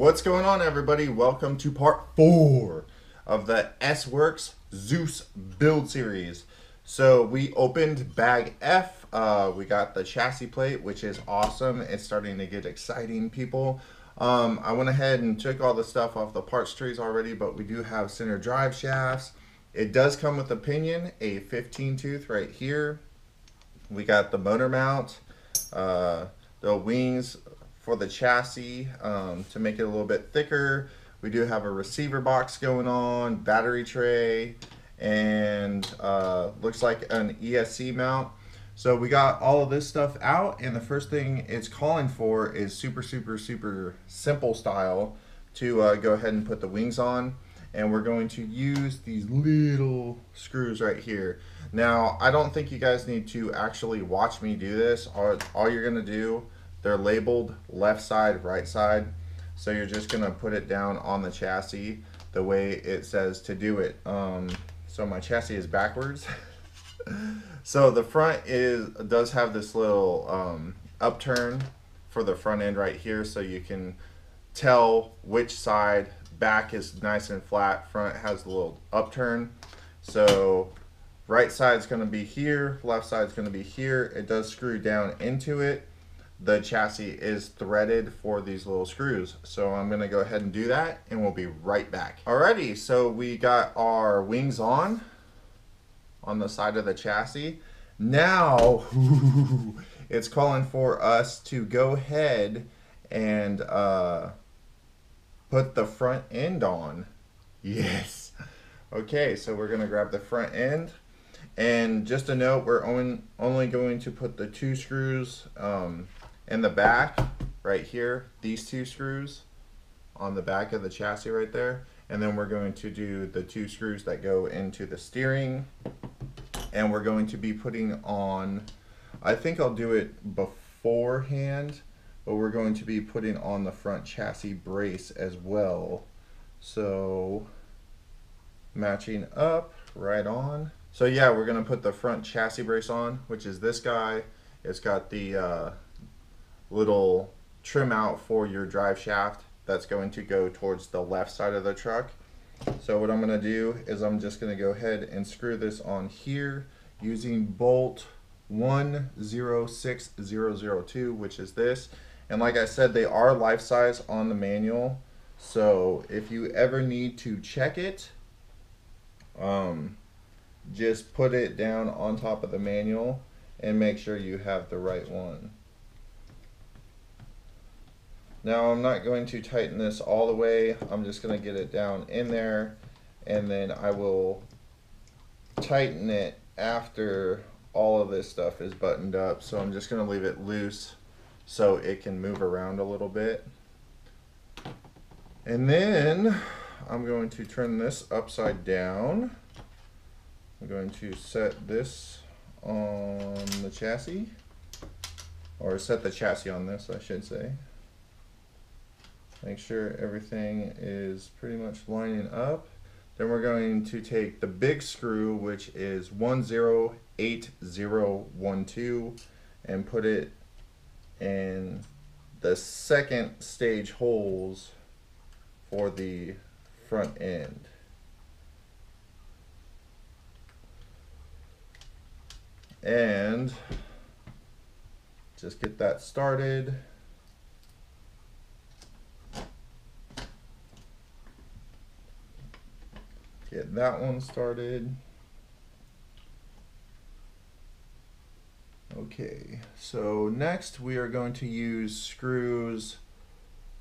What's going on, everybody? Welcome to part 4 of the Sworkz Zeus build series. So we opened bag F. We got the chassis plate, which is awesome. It's starting to get exciting, people. I went ahead and took all the stuff off the parts trees already, but we do have center drive shafts. It does come with a pinion, a 15 tooth right here. We got the motor mount, the wings for the chassis to make it a little bit thicker. We do have a receiver box going on, battery tray, and looks like an ESC mount. So we got all of this stuff out, and the first thing it's calling for is super simple style to go ahead and put the wings on. And we're going to use these little screws right here. Now, I don't think you guys need to actually watch me do this. All you're gonna do, they're labeled left side, right side. So you're just gonna put it down on the chassis the way it says to do it. So my chassis is backwards. So the front does have this little upturn for the front end right here, so you can tell which side. Back is nice and flat, front has a little upturn. So right side's gonna be here, left side's gonna be here. It does screw down into it. The chassis is threaded for these little screws. So I'm gonna go ahead and do that, and we'll be right back. Alrighty, so we got our wings on the side of the chassis. Now, it's calling for us to go ahead and put the front end on. Yes. Okay, so we're gonna grab the front end, and just a note, we're only going to put the 2 screws in the back right here, these 2 screws on the back of the chassis right there, and then we're going to do the 2 screws that go into the steering, and we're going to be putting on, I think I'll do it beforehand, but we're going to be putting on the front chassis brace as well. So matching up right on. So yeah, we're gonna put the front chassis brace on, which is this guy. It's got the little trim out for your drive shaft that's going to go towards the left side of the truck. So what I'm gonna do is I'm just gonna go ahead and screw this on here using bolt 106002, which is this. And like I said, they are life size on the manual. So if you ever need to check it, just put it down on top of the manual and make sure you have the right one. Now I'm not going to tighten this all the way. I'm just going to get it down in there, and then I will tighten it after all of this stuff is buttoned up. So I'm just going to leave it loose so it can move around a little bit. And then I'm going to turn this upside down. I'm going to set this on the chassis, or set the chassis on this, I should say. Make sure everything is pretty much lining up. Then we're going to take the big screw, which is 108012, and put it in the second stage holes for the front end. And just get that started. Get that one started. Okay, so next we are going to use screws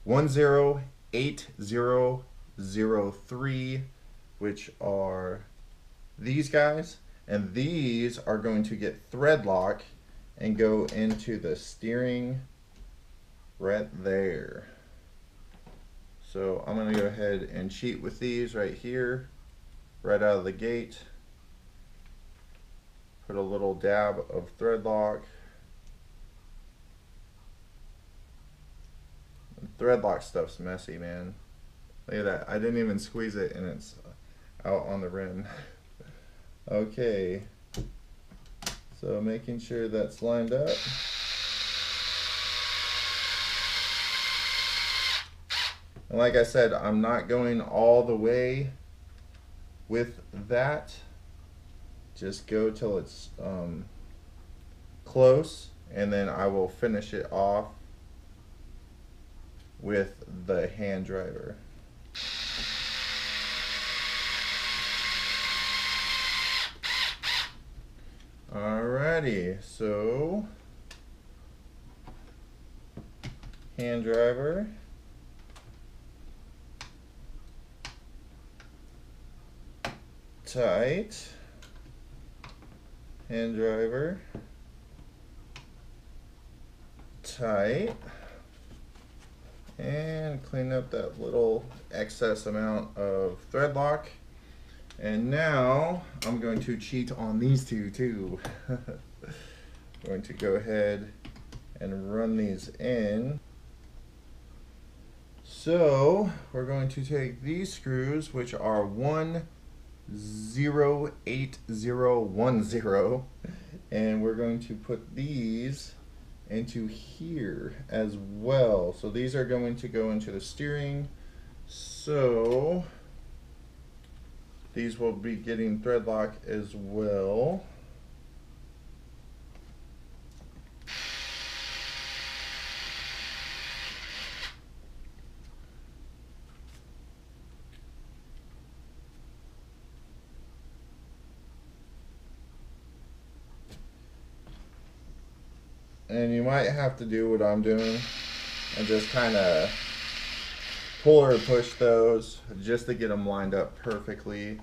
108003, which are these guys, and these are going to get thread lock and go into the steering right there. So I'm going to go ahead and cheat with these right here, right out of the gate. Put a little dab of thread lock. Thread lock stuff's messy, man. Look at that. I didn't even squeeze it, and it's out on the rim. Okay. So making sure that's lined up. And like I said, I'm not going all the way with that. Just go till it's close, and then I will finish it off with the hand driver. Alrighty, so hand driver, tight, hand driver, tight, and clean up that little excess amount of thread lock. And now I'm going to cheat on these two too. I'm going to go ahead and run these in. So we're going to take these screws, which are 108010, and we're going to put these into here as well. So these are going to go into the steering. So these will be getting thread lock as well. And you might have to do what I'm doing and just kind of pull or push those just to get them lined up perfectly,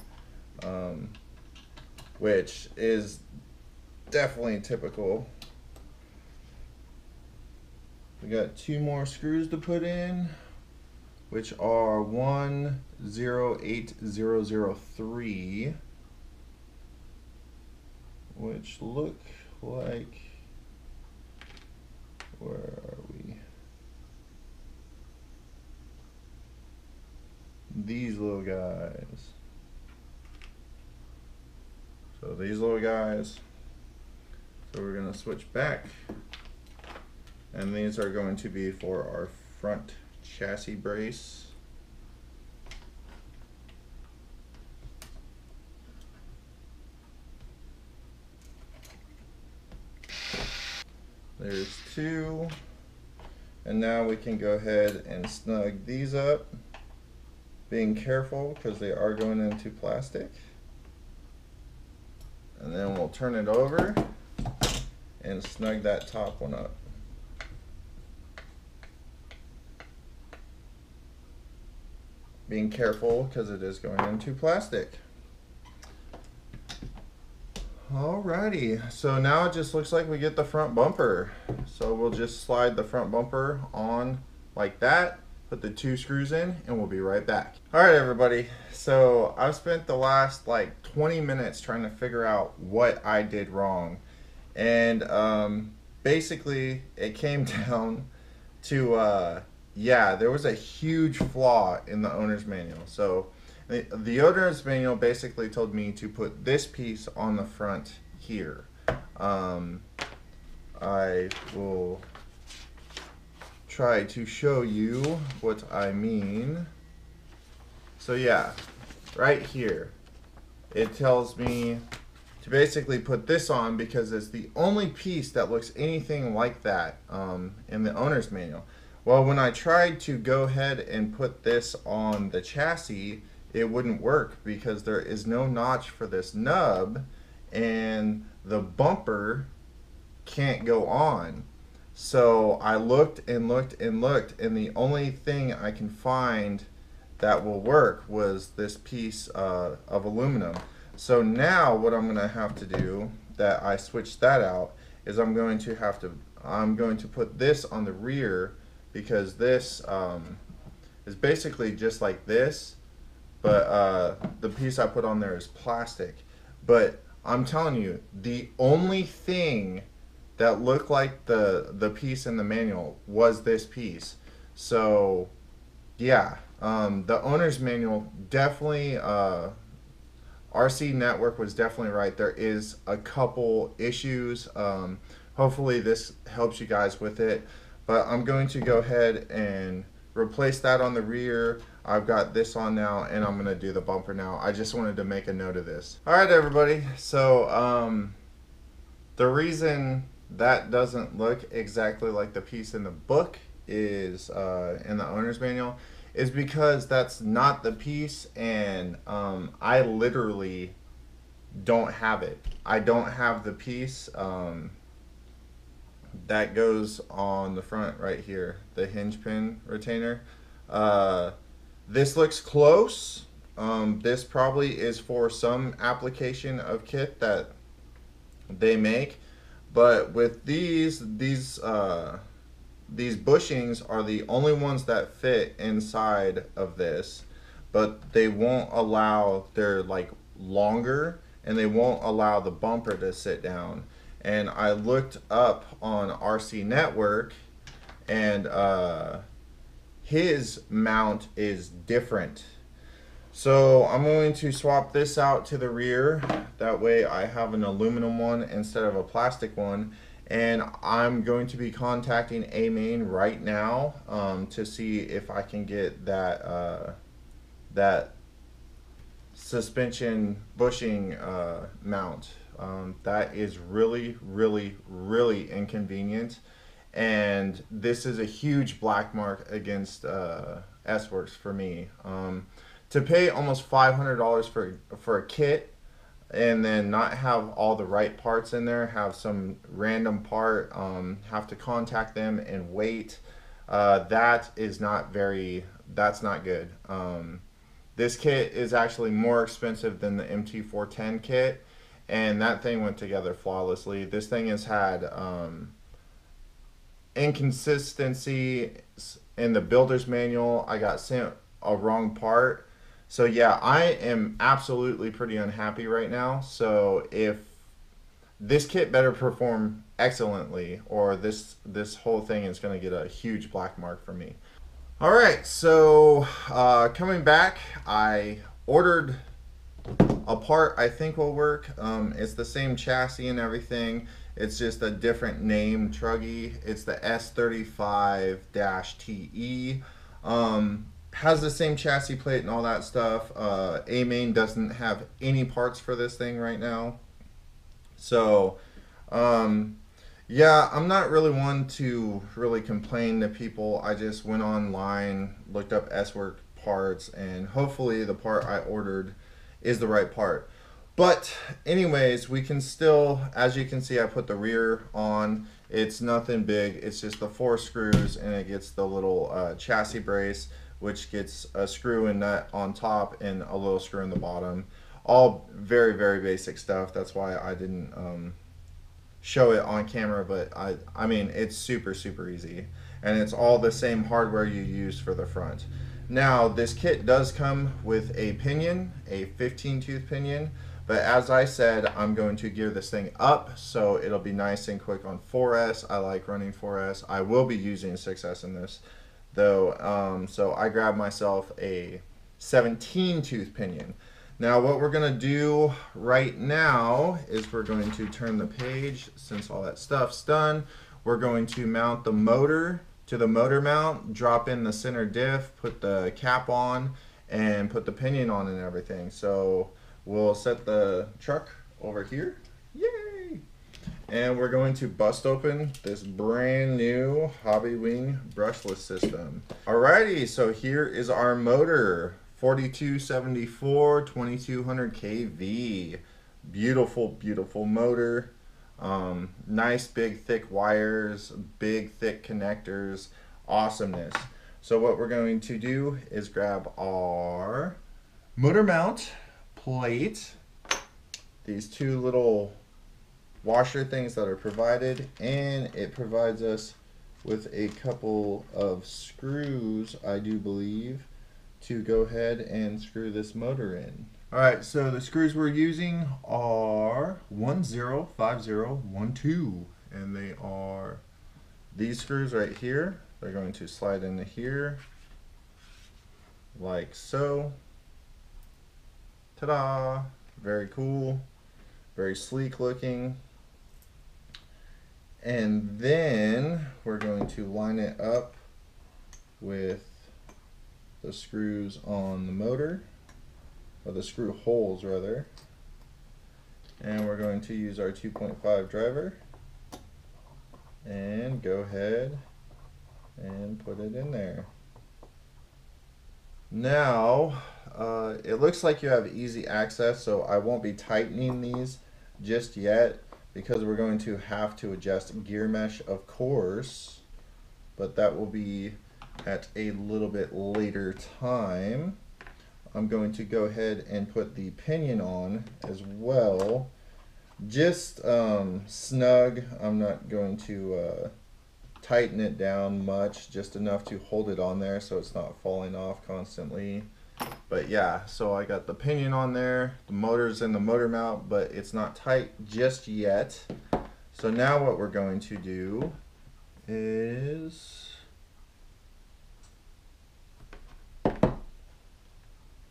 which is definitely typical. We got 2 more screws to put in, which are 108003, which look like, where are we? These little guys. So these little guys. So we're going to switch back, and these are going to be for our front chassis brace. There's 2, and now we can go ahead and snug these up, being careful because they are going into plastic. And then we'll turn it over and snug that top one up. Being careful because it is going into plastic. Alrighty, so now it just looks like we get the front bumper. So we'll just slide the front bumper on like that, put the 2 screws in, and we'll be right back. Alright everybody, so I've spent the last like 20 minutes trying to figure out what I did wrong. And basically it came down to, yeah, there was a huge flaw in the owner's manual. So the owner's manual basically told me to put this piece on the front here. I will try to show you what I mean. So yeah, right here, it tells me to basically put this on because it's the only piece that looks anything like that in the owner's manual. Well, when I tried to go ahead and put this on the chassis, it wouldn't work because there is no notch for this nub, and the bumper can't go on. So I looked and looked and looked, and the only thing I can find that will work was this piece of aluminum. So now what I'm gonna have to do, that I switched that out, is I'm going to put this on the rear, because this is basically just like this, but the piece I put on there is plastic. But I'm telling you, the only thing that looked like the piece in the manual was this piece. So yeah, the owner's manual definitely, RC Network was definitely right. There is a couple issues. Hopefully this helps you guys with it. But I'm going to go ahead and replaced that on the rear. I've got this on now, and I'm gonna do the bumper now. I just wanted to make a note of this. All right, everybody. So the reason that doesn't look exactly like the piece in the book is in the owner's manual is because that's not the piece, and I literally don't have it. I don't have the piece that goes on the front right here, the hinge pin retainer. This looks close. This probably is for some application of kit that they make, but with these bushings are the only ones that fit inside of this, but they won't allow, they're like longer, and they won't allow the bumper to sit down. And I looked up on RC Network, and his mount is different. So I'm going to swap this out to the rear. That way I have an aluminum one instead of a plastic one. And I'm going to be contacting A-Main right now to see if I can get that that suspension bushing mount. That is really, really, really inconvenient. And this is a huge black mark against Sworkz for me. To pay almost $500 for a kit and then not have all the right parts in there, have some random part, have to contact them and wait, that is not very, that's not good. This kit is actually more expensive than the MT410 kit, and that thing went together flawlessly. This thing has had inconsistency in the builder's manual. I got sent a wrong part. So yeah, I am absolutely pretty unhappy right now. So if this kit better perform excellently, or this whole thing is going to get a huge black mark for me. All right, so coming back, I ordered a part I think will work. It's the same chassis and everything. It's just a different name, Truggy. It's the S35-TE. Has the same chassis plate and all that stuff. A-Main doesn't have any parts for this thing right now. So, yeah, I'm not really one to really complain to people. I just went online, looked up Sworkz parts, and hopefully the part I ordered is the right part. But anyways, we can still, as you can see, I put the rear on. It's nothing big. It's just the 4 screws, and it gets the little chassis brace, which gets a screw and nut on top and a little screw in the bottom. All very, very basic stuff. That's why I didn't show it on camera, but I mean, it's super, super easy. And it's all the same hardware you use for the front. Now, this kit does come with a pinion, a 15-tooth pinion, but as I said, I'm going to gear this thing up, so it'll be nice and quick on 4S. I like running 4S. I will be using 6S in this, though, so I grabbed myself a 17-tooth pinion. Now what we're going to do right now is we're going to turn the page. Since all that stuff's done, we're going to mount the motor to the motor mount, drop in the center diff, put the cap on, and put the pinion on and everything. So we'll set the truck over here. Yay! And we're going to bust open this brand new Hobbywing brushless system. Alrighty, so here is our motor. 4274 2200 kV. Beautiful, beautiful motor. Nice big thick wires, big thick connectors. Awesomeness. So what we're going to do is grab our motor mount plate, these 2 little washer things that are provided, and it provides us with a couple of screws, I do believe, to go ahead and screw this motor in. Alright, so the screws we're using are 105012, and they are these screws right here. They're going to slide into here like so. Ta-da! Very cool, very sleek looking. And then we're going to line it up with the screws on the motor, or the screw holes rather. And we're going to use our 2.5 driver and go ahead and put it in there. Now, it looks like you have easy access, so I won't be tightening these just yet because we're going to have to adjust gear mesh, of course, but that will be at a little bit later time. I'm going to go ahead and put the pinion on as well. Just snug. I'm not going to tighten it down much, just enough to hold it on there so it's not falling off constantly. But yeah, so I got the pinion on there, the motor's in the motor mount, but it's not tight just yet. So now what we're going to do is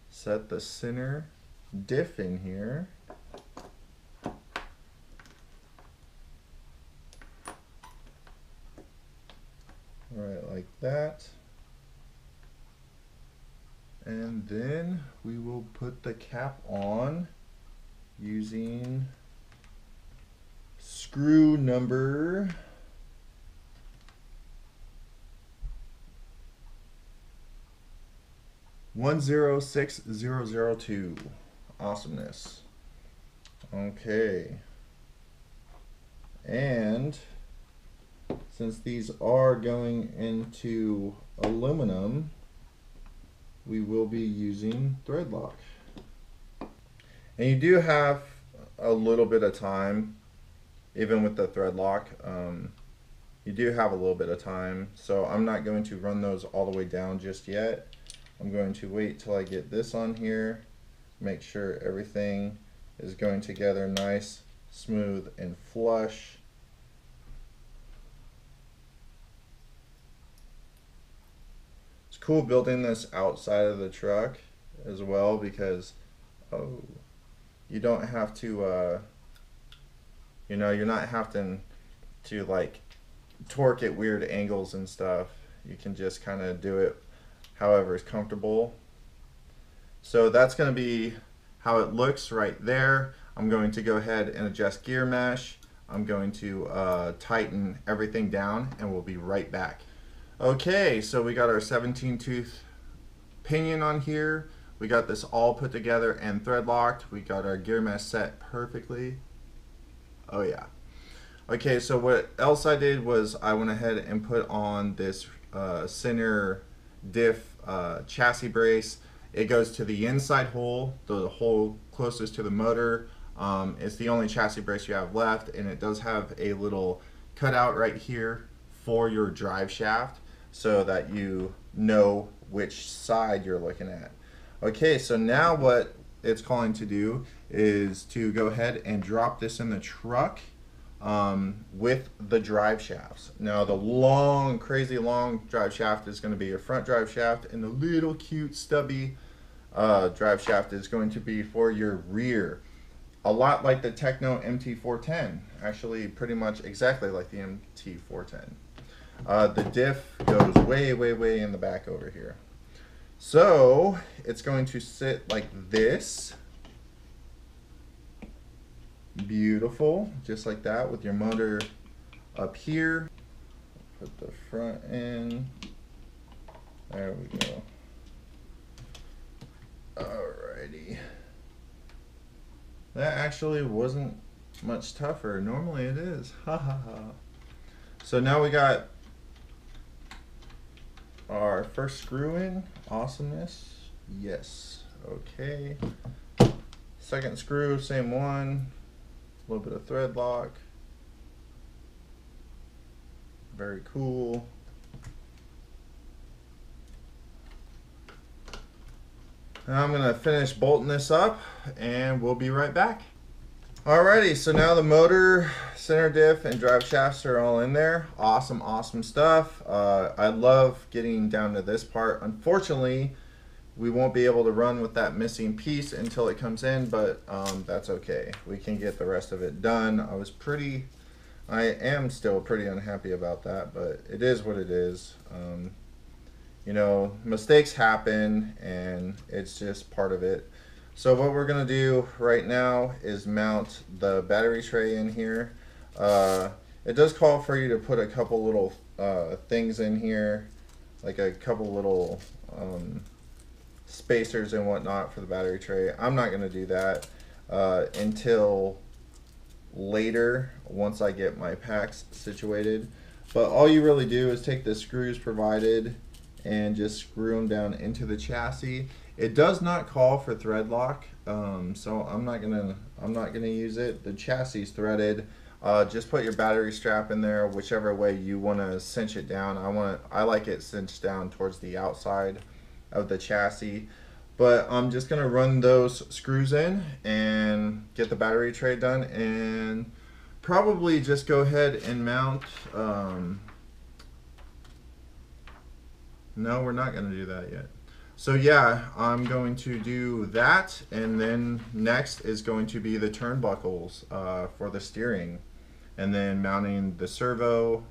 set the center diff in here. Right, like that. And then we will put the cap on using screw number 106002. Awesomeness. Okay. And since these are going into aluminum, we will be using thread lock. And you do have a little bit of time, even with the thread lock. You do have a little bit of time, so I'm not going to run those all the way down just yet. I'm going to wait till I get this on here, make sure everything is going together nice, smooth, and flush. It's cool building this outside of the truck as well because you don't have to you know, you're not having to like torque at weird angles and stuff. You can just kind of do it however is comfortable. So that's going to be how it looks right there. I'm going to go ahead and adjust gear mesh. I'm going to tighten everything down and we'll be right back. Okay, so we got our 17 tooth pinion on here. We got this all put together and thread locked. We got our gear mesh set perfectly. Oh yeah. Okay, so what else I did was I went ahead and put on this center diff chassis brace. It goes to the inside hole, the hole closest to the motor. It's the only chassis brace you have left, and it does have a little cutout right here for your drive shaft so that you know which side you're looking at. Okay, so now what it's calling to do is to go ahead and drop this in the truck with the drive shafts. Now the long, crazy long drive shaft is going to be your front drive shaft, and the little cute stubby drive shaft is going to be for your rear. A lot like the Techno MT410, actually pretty much exactly like the MT410. The diff goes way, way, way in the back over here. So it's going to sit like this. Beautiful, just like that with your motor up here. Put the front in. There we go. Alrighty. That actually wasn't much tougher. Normally it is. Ha ha ha. So now we got our first screw in. Awesomeness. Yes. Okay. Second screw, same one. A little bit of thread lock. Very cool. Now I'm going to finish bolting this up and we'll be right back. Alrighty, so now the motor, center diff, and drive shafts are all in there. Awesome, awesome stuff. I love getting down to this part. Unfortunately, we won't be able to run with that missing piece until it comes in, but that's okay. We can get the rest of it done. I am still pretty unhappy about that, but it is what it is. you know, mistakes happen and it's just part of it. So what we're gonna do right now is mount the battery tray in here. It does call for you to put a couple little things in here, like a couple little spacers and whatnot for the battery tray. I'm not gonna do that until later once I get my packs situated. But all you really do is take the screws provided and just screw them down into the chassis. It does not call for thread lock, so I'm not gonna use it. The chassis is threaded. Just put your battery strap in there, whichever way you want to cinch it down. I like it cinched down towards the outside of the chassis. But I'm just gonna run those screws in and get the battery tray done, and probably just go ahead and mount. No, we're not gonna do that yet. So yeah, I'm going to do that, and then next is going to be the turnbuckles for the steering, and then mounting the servo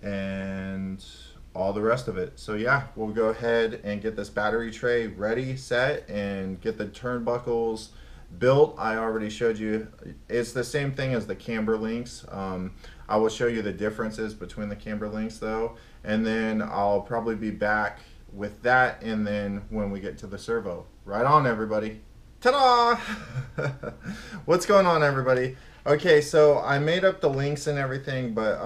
and all the rest of it. So yeah, we'll go ahead and get this battery tray ready, set, and get the turnbuckles built. I already showed you, it's the same thing as the camber links. I will show you the differences between the camber links though, and then I'll probably be back with that, and then when we get to the servo. Right on, everybody. Ta-da! What's going on, everybody? Okay, so I made up the links and everything, but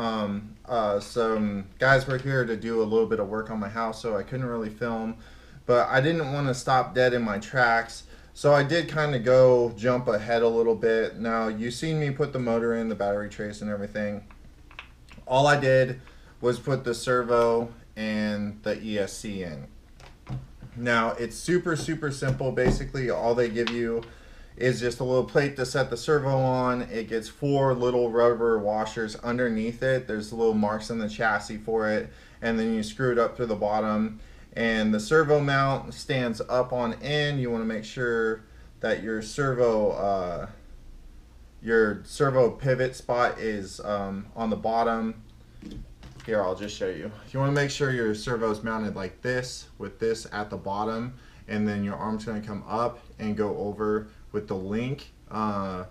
some guys were here to do a little bit of work on my house, so I couldn't really film. But I didn't want to stop dead in my tracks, so I did kind of go jump ahead a little bit. Now, you've seen me put the motor in, the battery trace and everything. All I did was put the servo and the ESC in. Now, it's super simple. Basically, all they give you is just a little plate to set the servo on. It gets 4 little rubber washers underneath it. There's little marks in the chassis for it, and then you screw it up through the bottom, and the servo mount stands up on end. You want to make sure that your servo pivot spot is on the bottom. Here, I'll just show you. You want to make sure your servo is mounted like this, with this at the bottom, and then your arm's going to come up and go over with the link. I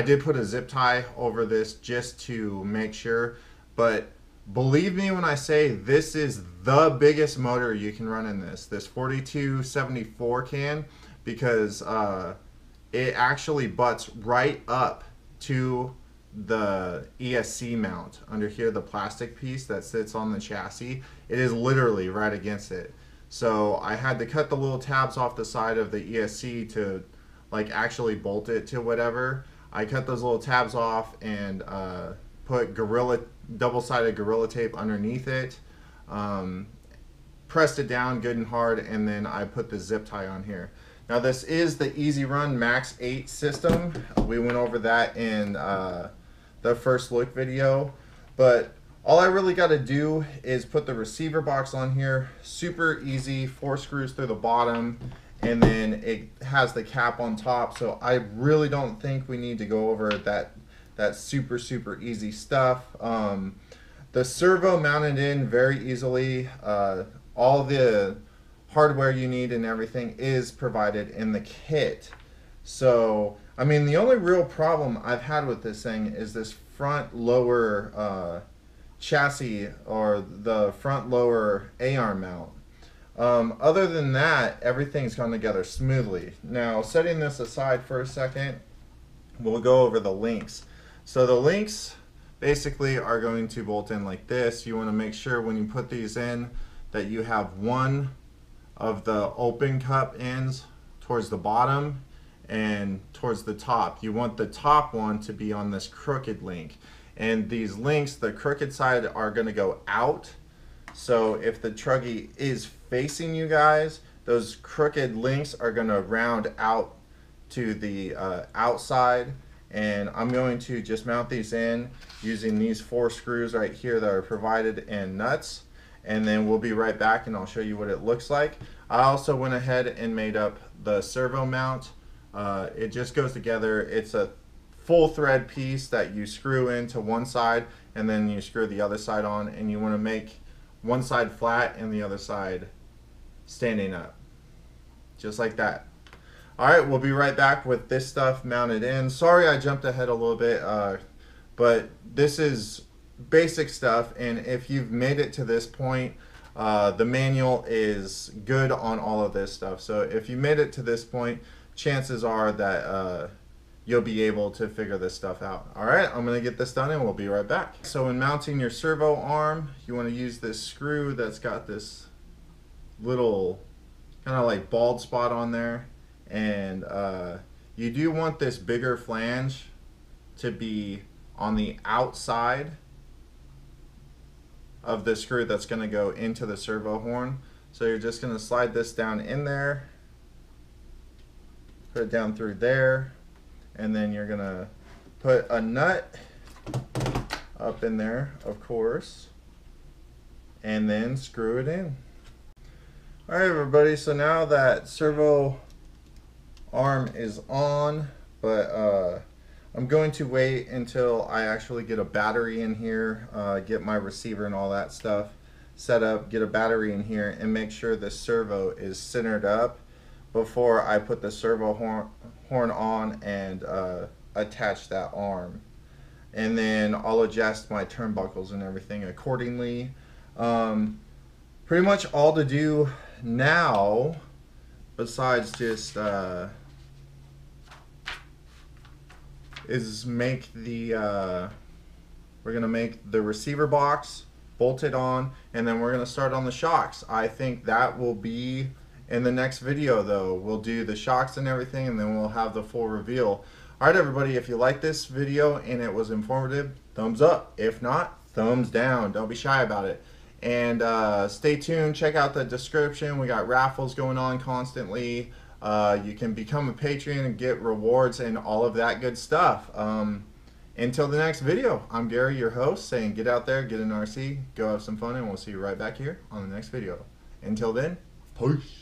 did put a zip tie over this just to make sure, but believe me when I say this is the biggest motor you can run in this 4274 can, because it actually butts right up to the ESC mount under here, the plastic piece that sits on the chassis. It is literally right against it. So I had to cut the little tabs off the side of the ESC to like actually bolt it to whatever. I cut those little tabs off and put double-sided Gorilla Tape underneath it, pressed it down good and hard, and then I put the zip tie on here. Now this is the Easy Run Max 8 system. We went over that in the first look video, but all I really got to do is put the receiver box on here. Super easy, 4 screws through the bottom, and then it has the cap on top. So I really don't think we need to go over that super easy stuff. The servo mounted in very easily. All the hardware you need and everything is provided in the kit. So I mean, the only real problem I've had with this thing is this front lower chassis, or the front lower A-arm mount. Other than that, everything's gone together smoothly. Now, setting this aside for a second, we'll go over the links. So the links basically are going to bolt in like this. You want to make sure when you put these in that you have one of the open cup ends towards the bottom and towards the top. You want the top one to be on this crooked link. And these links, the crooked side, are going to go out. So if the truggy is facing you guys, those crooked links are going to round out to the outside. And I'm going to just mount these in using these 4 screws right here that are provided, and nuts. And then we'll be right back and I'll show you what it looks like. I also went ahead and made up the servo mount. It just goes together. It's a full thread piece that you screw into one side and then you screw the other side on, and you want to make one side flat and the other side standing up. Just like that. Alright, we'll be right back with this stuff mounted in. Sorry I jumped ahead a little bit, but this is basic stuff, and if you've made it to this point, the manual is good on all of this stuff. So if you made it to this point, chances are that you'll be able to figure this stuff out. Alright, I'm going to get this done and we'll be right back. So in mounting your servo arm, you want to use this screw that's got this little kind of like bald spot on there, and you do want this bigger flange to be on the outside of the screw that's going to go into the servo horn. So you're just going to slide this down in there, put it down through there, and then you're going to put a nut up in there, of course, and then screw it in. Alright everybody, so now that servo arm is on, but I'm going to wait until I actually get a battery in here, get my receiver and all that stuff set up, get a battery in here, and make sure the servo is centered up before I put the servo horn on and attach that arm. And then I'll adjust my turnbuckles and everything accordingly. Pretty much all to do now, besides just is make the we're gonna make the receiver box, bolt it on, and then we're gonna start on the shocks. I think that will be in the next video though. We'll do the shocks and everything, and then we'll have the full reveal. Alright everybody, if you like this video and it was informative, thumbs up. If not, thumbs down. Don't be shy about it. And stay tuned, check out the description. We got raffles going on constantly. You can become a Patron and get rewards and all of that good stuff. Until the next video, I'm Gary, your host, saying get out there, get an RC, go have some fun, and we'll see you right back here on the next video. Until then, peace.